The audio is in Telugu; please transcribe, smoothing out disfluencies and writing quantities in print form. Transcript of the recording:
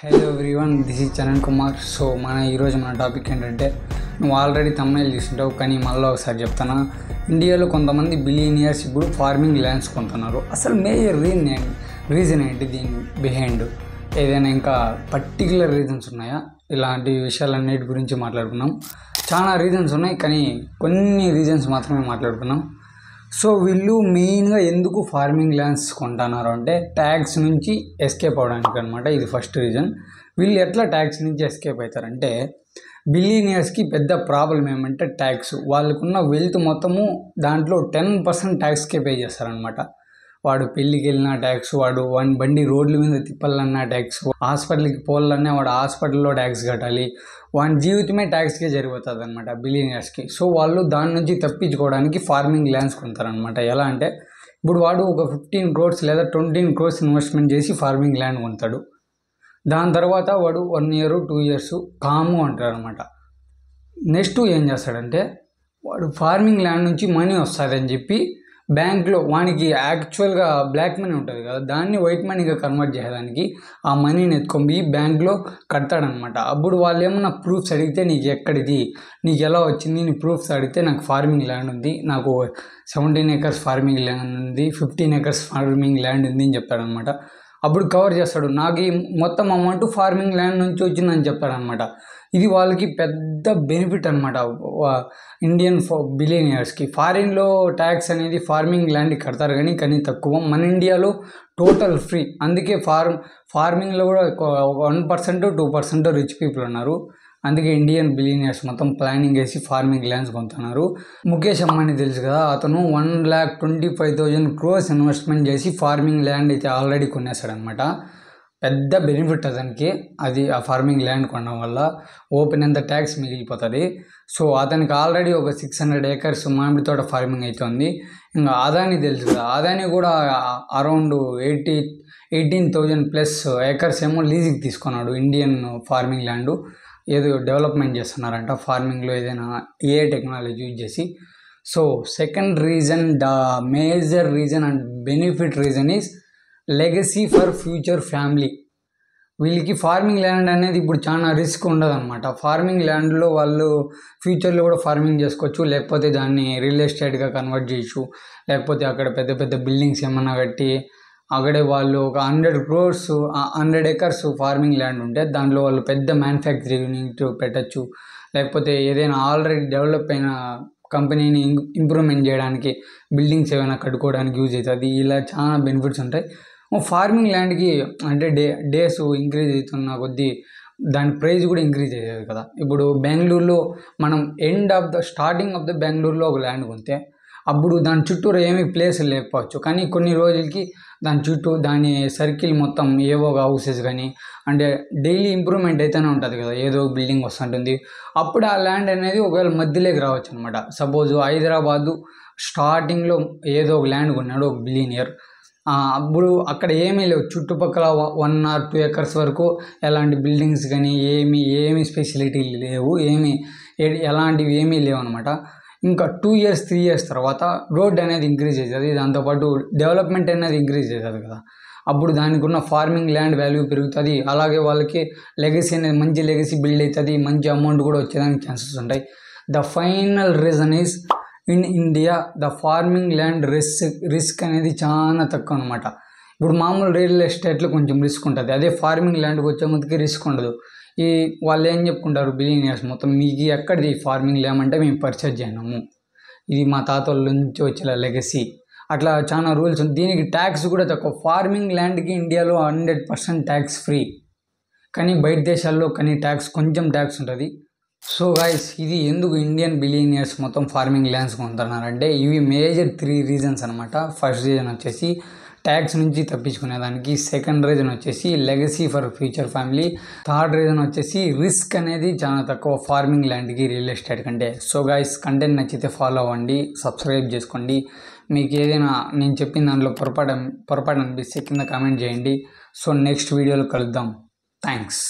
Hello everyone, this is Charan Kumar. So ఈరోజు మన టాపిక్ ఏంటంటే, నువ్వు ఆల్రెడీ థంబ్నెయిల్ చూస్తుంటావు కానీ మళ్ళీ ఒకసారి చెప్తాను. ఇండియాలో కొంతమంది బిలియనియర్స్ ఇప్పుడు ఫార్మింగ్ ల్యాండ్స్ కొంటున్నారు. అసలు మేజర్ రీజన్ ఏంటి దీని బిహైండ్? ఏదైనా ఇంకా పర్టికులర్ రీజన్స్ ఉన్నాయా? ఇలాంటి విషయాలన్నిటి గురించి మాట్లాడుకున్నాం. చాలా రీజన్స్ ఉన్నాయి కానీ కొన్ని రీజన్స్ మాత్రమే మాట్లాడుకున్నాం. సో వీళ్ళు మెయిన్గా ఎందుకు ఫార్మింగ్ ల్యాండ్స్ కొంటున్నారు అంటే, ట్యాక్స్ నుంచి ఎస్కేప్ అవడానికి అనమాట. ఇది ఫస్ట్ రీజన్. వీళ్ళు ఎట్లా ట్యాక్స్ నుంచి ఎస్కేప్ అవుతారంటే, బిలియనియర్స్కి పెద్ద ప్రాబ్లం ఏమంటే ట్యాక్స్. వాళ్ళకున్న వెల్త్ మొత్తము దాంట్లో 10% ట్యాక్స్కే పే చేస్తారనమాట. వాడు పెళ్ళికి వెళ్ళిన ట్యాక్స్, వాడు బండి రోడ్ల మీద తిప్పాలన్నా ట్యాక్స్, హాస్పిటల్కి పోవాలన్నా వాడు హాస్పిటల్లో ట్యాక్స్ కట్టాలి. వాడి జీవితమే ట్యాక్స్కే జరిగిపోతుంది అనమాట బిలియనియర్స్కి. సో వాళ్ళు దాని నుంచి తప్పించుకోవడానికి ఫార్మింగ్ ల్యాండ్స్ కొంటారనమాట. ఎలా అంటే, ఇప్పుడు వాడు ఒక 15 crores లేదా 20 crores ఇన్వెస్ట్మెంట్ చేసి ఫార్మింగ్ ల్యాండ్ కొంటాడు. దాని తర్వాత వాడు 1 year 2 years కాము అంటారనమాట. నెక్స్ట్ ఏం చేస్తాడంటే, వాడు ఫార్మింగ్ ల్యాండ్ నుంచి మనీ వస్తుందని చెప్పి బ్యాంక్లో వానికి యాక్చువల్గా బ్లాక్ మనీ ఉంటుంది కదా, దాన్ని వైట్ మనీగా కన్వర్ట్ చేయడానికి ఆ మనీని ఎత్తుకొని బ్యాంక్లో కడతాడనమాట. అప్పుడు వాళ్ళు ఏమన్నా ప్రూఫ్స్ అడిగితే, నీకు ఎక్కడిది, నీకు ఎలా వచ్చింది, నీ ప్రూఫ్స్ అడిగితే, నాకు ఫార్మింగ్ ల్యాండ్ ఉంది, నాకు 17 acres ఫార్మింగ్ ల్యాండ్ ఉంది, 15 acres ఫార్మింగ్ ల్యాండ్ ఉంది అని చెప్తాడనమాట. అప్పుడు కవర్ చేస్తాడు, నాకు ఈ మొత్తం అమౌంట్ ఫార్మింగ్ ల్యాండ్ నుంచి వచ్చిందని చెప్తాడనమాట. ఇది వాళ్ళకి పెద్ద బెనిఫిట్ అనమాట ఇండియన్ బిలియనియర్స్కి. ఫారిన్లో ట్యాక్స్ అనేది ఫార్మింగ్ ల్యాండ్కి కడతారు కానీ తక్కువ. మన ఇండియాలో టోటల్ ఫ్రీ. అందుకే ఫార్మింగ్లో కూడా 1% 2% రిచ్ పీపుల్ ఉన్నారు. అందుకే ఇండియన్ బిలియనియర్స్ మొత్తం ప్లానింగ్ వేసి ఫార్మింగ్ ల్యాండ్స్ కొంటున్నారు. ముఖేష్ అంబానీ తెలుసు కదా, అతను 1,25,000 crores ఇన్వెస్ట్మెంట్ చేసి ఫార్మింగ్ ల్యాండ్ అయితే ఆల్రెడీ కొనేసాడనమాట. పెద్ద బెనిఫిట్ అతనికి అది. ఆ ఫార్మింగ్ ల్యాండ్ కొనడం వల్ల ఓపెన్ ఎంత ట్యాక్స్ మిగిలిపోతుంది. సో అతనికి ఆల్రెడీ ఒక 600 acres మామిడి తోట ఫార్మింగ్ అయితే ఉంది. ఇంకా అదాని తెలుసు కదా, అదాని కూడా అరౌండ్ 18,000+ acres ఏమో లీజుకి తీసుకున్నాడు ఇండియన్ ఫార్మింగ్ ల్యాండ్. ఏదో డెవలప్మెంట్ చేస్తున్నారంట ఫార్మింగ్లో, ఏదైనా AI టెక్నాలజీ యూజ్ చేసి. So second reason, the major reason and benefit reason is legacy for future family. వీళ్ళకి ఫార్మింగ్ ల్యాండ్ అనేది ఇప్పుడు చాలా రిస్క్ ఉండదు అనమాట. ఫార్మింగ్ ల్యాండ్లో వాళ్ళు ఫ్యూచర్లో కూడా ఫార్మింగ్ చేసుకోవచ్చు, లేకపోతే దాన్ని రియల్ ఎస్టేట్గా కన్వర్ట్ చేయొచ్చు, లేకపోతే అక్కడ పెద్ద పెద్ద బిల్డింగ్స్ ఏమన్నా కట్టి అక్కడే వాళ్ళు ఒక 100 acres ఫార్మింగ్ ల్యాండ్ ఉంటే దాంట్లో వాళ్ళు పెద్ద మ్యానుఫ్యాక్చరింగ్ యూనిట్ పెట్టచ్చు, లేకపోతే ఏదైనా ఆల్రెడీ డెవలప్ అయిన కంపెనీని ఇంప్రూవ్మెంట్ చేయడానికి బిల్డింగ్స్ ఏమైనా కట్టుకోవడానికి యూజ్ అవుతుంది. ఇలా చాలా బెనిఫిట్స్ ఉంటాయి. ఫార్మింగ్ ల్యాండ్కి అంటే డేస్ ఇంక్రీజ్ అవుతున్న కొద్దీ దాని ప్రైస్ కూడా ఇంక్రీజ్ అయ్యేది కదా. ఇప్పుడు బెంగళూరులో మనం స్టార్టింగ్ ఆఫ్ ద బెంగళూరులో ఒక ల్యాండ్ కొంటే అప్పుడు దాని చుట్టూరు ఏమీ ప్లేస్ లేకపోవచ్చు, కానీ కొన్ని రోజులకి దాని చుట్టూ దాని సర్కిల్ మొత్తం ఏవో హౌసెస్ కానీ అంటే డైలీ ఇంప్రూవ్మెంట్ అయితేనే ఉంటుంది కదా, ఏదో బిల్డింగ్ వస్తుంటుంది. అప్పుడు ఆ ల్యాండ్ అనేది ఒకవేళ మధ్యలోకి రావచ్చు అనమాట. సపోజ్ హైదరాబాదు స్టార్టింగ్లో ఏదో ఒక ల్యాండ్ కొన్నాడు ఒక బిలియనియర్. అప్పుడు అక్కడ ఏమీ లేవు, చుట్టుపక్కల 1 or 2 acres వరకు ఎలాంటి బిల్డింగ్స్ కానీ ఏమీ స్పెషాలిటీ లేవు, ఎలాంటివి ఏమీ లేవు అనమాట. ఇంకా 2 years 3 years తర్వాత రోడ్ అనేది ఇంక్రీజ్ అవుతుంది, దాంతోపాటు డెవలప్మెంట్ అనేది ఇంక్రీజ్ అవుతుంది కదా. అప్పుడు దానికి ఉన్న ఫార్మింగ్ ల్యాండ్ వాల్యూ పెరుగుతుంది. అలాగే వాళ్ళకి లెగసీ అనేది మంచి లెగసీ బిల్డ్ అవుతుంది, మంచి అమౌంట్ కూడా వచ్చేదానికి ఛాన్సెస్ ఉంటాయి. The final reason is, in India the farming land risk అనేది చాలా తక్కువ అనమాట. ఇప్పుడు మామూలు రియల్ ఎస్టేట్లో కొంచెం రిస్క్ ఉంటుంది, అదే ఫార్మింగ్ ల్యాండ్కి వచ్చే ముందుకి రిస్క్ ఉండదు. వాళ్ళు ఏం చెప్పుకుంటారు బిలియనియర్స్ మొత్తం, మీకు ఎక్కడిది ఫార్మింగ్ ల్యాండ్ అంటే మేము పర్చేజ్ చేయనాము, ఇది మా తాతల నుంచి వచ్చే లెగసీ, అట్లా చాలా రూల్స్. దీనికి ట్యాక్స్ కూడా తక్కువ. ఫార్మింగ్ ల్యాండ్కి ఇండియాలో 100% ట్యాక్స్ ఫ్రీ, కానీ బయట దేశాల్లో కొంచెం ట్యాక్స్ ఉంటుంది. సో గైస్, ఇది ఎందుకు ఇండియన్ బిలియనియర్స్ మొత్తం ఫార్మింగ్ ల్యాండ్స్ కొంటున్నారంటే, ఇవి మేజర్ 3 reasons అనమాట. ఫస్ట్ రీజన్ వచ్చేసి ట్యాక్స్ నుంచి తప్పించుకునేదానికి, సెకండ్ రీజన్ వచ్చేసి legacy for future family, third reason వచ్చేసి రిస్క్ అనేది చాలా తక్కువ ఫార్మింగ్ ల్యాండ్కి రియల్ ఎస్టేట్ కంటే. సో గైస్, కంటెంట్ నచ్చితే ఫాలో అవ్వండి, సబ్స్క్రైబ్ చేసుకోండి. మీకు ఏదైనా నేను చెప్పిన దాంట్లో పొరపాటు అనిపిస్తే కింద కామెంట్ చేయండి. సో నెక్స్ట్ వీడియోలో కలుద్దాం. థ్యాంక్స్.